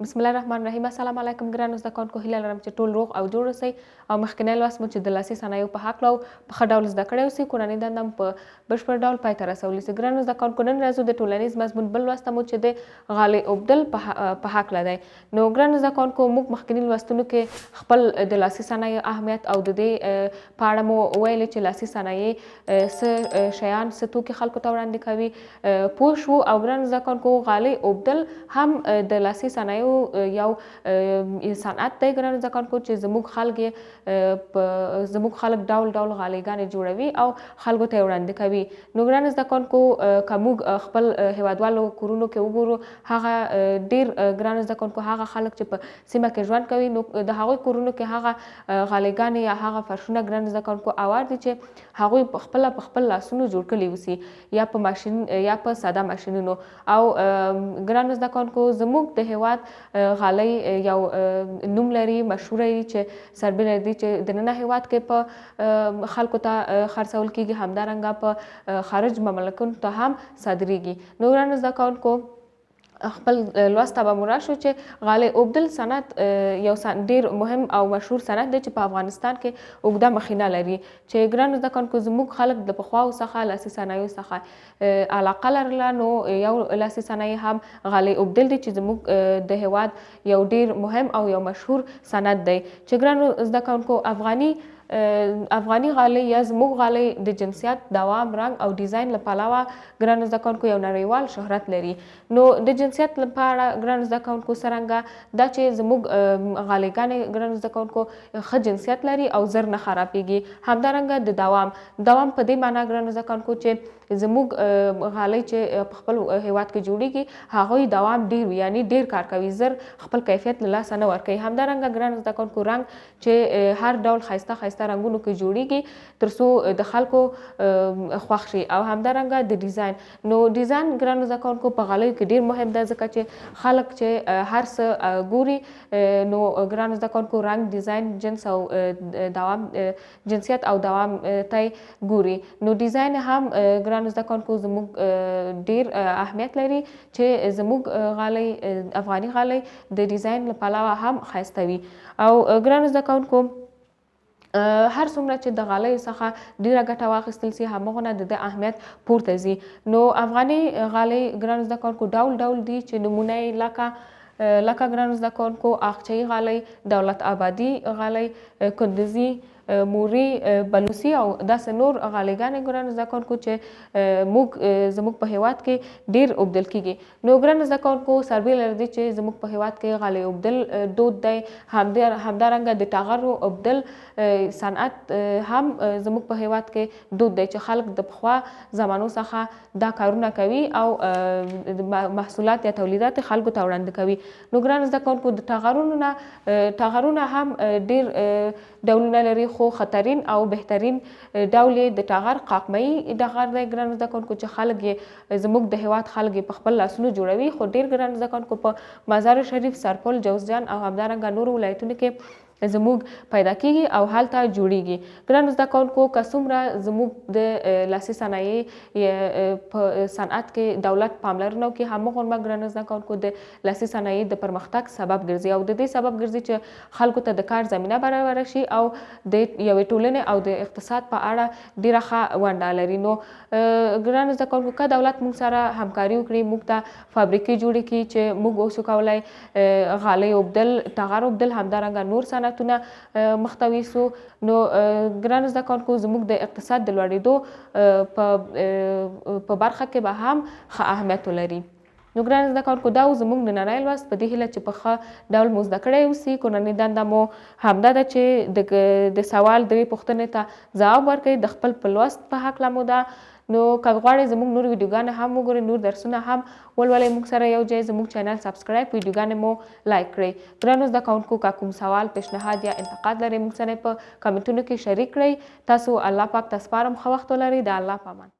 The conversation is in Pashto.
بسم الله الرحمن الرحیم. السلام علیکم ګرانو زده کوونکو، هیله لرم چې ټول روغ او جوړ اوسئ او مخکینی لوست مو چې د لاسي صنایعو په هکله په ښه ډول زده کړی اوسئ، کورنۍ دنده مو په بشپړ ډول پای ته رسولی سئ. ګرانو زده کوونکو، نن راځو د ټولنیز مضمون بل لوست ته مو چې د غالۍ اوبدل په هکله دی. نو ګرانو زده کوونکو، موږ مخکیني لوستونو کې خپل د لاسي صنایعو اهمیت او د دې په اړه مو ویلې چې لاسي صنایع څه شیان څه توکي خلکو ته وړاندې کوي پوه شو. او ګرانو زده کوونکو، غالۍ اوبدل هم د لاسي صنایعو یو صنعت دی ګرانو زده کوونکو، چې زموږ خلک ډول ډول غالیګانې جوړوي او خلکو ته یې وړاندې کوي. نو ګرانو زده کوونکو، که موږ خپل هیوادوالو کورونو کې وګورو، هغه ډېر ګرانو زده کوونکو هغه خلک چې په سیمه کې ژوند کوي، نو د هغوی کورونو کې هغه غالیګانې یا هغه فرشونه ګرانو زده کوونکو اوار دي چې هغوی په خپل لاسونو جوړ کړي اوسي، یا په ماشین یا په ساده ماشینونو. او ګرانو زده کوونکو، زموږ د هیواد غالۍ یو نوم لري، مشهوره وي، چې سربېره دي چې دننه هیواد کې په خلکو ته خرڅول کیږي، همدارنګه په خارج مملکتونو ته هم صادریږي. نو ګرانو زده کوونکو، خپل لوست ته به مو راشو چې غالۍ اوبدل صنعت یو ډېر مهم او مشهور صنعت دی چې په افغانستان کې اوږده مخینه لري، چې ګرانو زده کوونکو، زموږ خلک د پخواو څخه لاسي صنایعو څخه علاقه لرله. نو یو لاسي صنایع هم غالۍ اوبدل دي، چې زموږ د هیواد یو ډېر مهم او یو مشهور صنعت دی، چې ګرانو زده کوونکو، افغاني غالۍ یا زموږ غالۍ د جنسیت، دوام، رنګ او ډیزاین له پلوه ګرانو زده کوونکو یو نړیوال شهرت لري. نو د جنسیت لپاره ګرانو زده کوونکو، څرنګه دا چې زموږ غالیګانې ګرانو زده کوونکو ښه جنسیت لري او زر نه خرابیږي، همدارنګه د دوام په دې معنا ګرانو زده کوونکو چې زموږ غالۍ چې په خپل هیواد کې جوړیږي هغوی دوام ډېر وي، یعنی ډېر کار کوي، زر خپل کیفیت له لاسه نه ورکوي. همدارنګه ګرانو زده کوونکو، رنګ چې هر ډول ښایسته رنګونو کې جوړیږي تر څو د خلکو خوښ شي. او همدارنګه د ډیزاین، نو ډیزاین ګرانو زده کوونکو په غالیو کې ډېر مهم دی، ځکه چې خلک چې هر څه ګوري، نو ګرانو زده کوونکو، رنګ، ډیزاین، جنس او دوام، جنسیت او دوام ته ګوري. نو ډیزاین هم ګرانو زده کوونکو زموږ ډېر اهمیت لري، چې زموږ غالۍ، افغاني غالۍ د ډیزاین له پلوه هم ښایسته وي. او ګرانو زده کوونکو، هر څومره چې د غالیو څخه ډېره ګټه واخیستل سي، همغونه د ده اهمیت پورته ځي. نو افغاني غالۍ ګرانو زده کوونکو ډول ډول دي، چې نومونه یې لکه ګرانو زده کوونکو، اقچه‌ای غالۍ، دولت آبادي غالۍ، کندوزي، موري، بلوڅي او داسې نور غالیګانې ګرانو زده کوونکو چې زموږ په هیواد کې ډېر اوبدل کیږي. نو ګرانو زده کوونکو، سربېره له دې چې زموږ په هیواد کې غالۍ اوبدل دود دی، همدارنګه د ټغرو اوبدل صنعت هم زموږ په هیواد کې دود دی، چې خلک د پخوا زمانو څخه دا کارونه کوي او محصولات یا تولیدات خلکو ته وړاندې کوي. نو ګرانو زده کوونکو، د ټغرونه هم ډېر ډولونه لري، خو خطرین او بهترین ډول یې د ټغر قاقمه‌ای ټغر دی ګرانو زده کوونکو، چې خلک یې زموږ د هیواد خلک یې په خپل لاسونو جوړوي، خو ډېر ګرانو زده کوونکو په مزار شریف، سرپل، جوزجان او همدارنګه نورو ولایتونو کې زموږ پیدا کیږي او هلته جوړیږي. ګرانو زده کوونکو، که څومره زموږ د لاسي صنایع په صنعت کې دولت پاملرنه وکړي، همغومره ګرانو زده کوونکو د لاسي صنایع د پرمختګ سبب ګرځي، او د دې سبب ګرځي چې خلکو ته د کار زمینه برابره شي او د یوې ټولنې او د اقتصاد په اړه ډېره ښه ونډه لري. نو ګرانو زده کوونکو، که دولت موږ سره همکاري وکړي، موږ ته فابریکې جوړې کړي چې موږ اوسو کولی غالۍ اوبدل، ټغر اوبدل، همدارنګه نور صنعتونه مخته یوسو، نو ګرانو زده کوونکو، زموږ د اقتصاد د لوړېدو په برخه کې به هم ښه اهمیت ولري. نو ګرانو زده کوونکو، دا زموږ نننی لوست، په دې هیله چې په ښه ډول مو زده کړی اوسي. کورنۍ دنده مو همدا ده چې د سوال 3 پوښتنې ته ځواب ورکړئ، د خپل په لوست په هکله مو ده. نو که غواړئ زموږ نور ویډیوګانې هم وګورئ، نور درسونه هم ولولئ، موږ سره یو ځای زموږ چینل سبسکرایب، ویډیوګانې مو لایک کړئ. ګرانو زده کوونکو، که کوم سوال، پیشنهاد یا انتقاد لرئ، موږ سره په کمنټونو کې شریک کړئ. تاسو الله پاک ته سپارم، ښه وخت ولرئ. د الله په امان.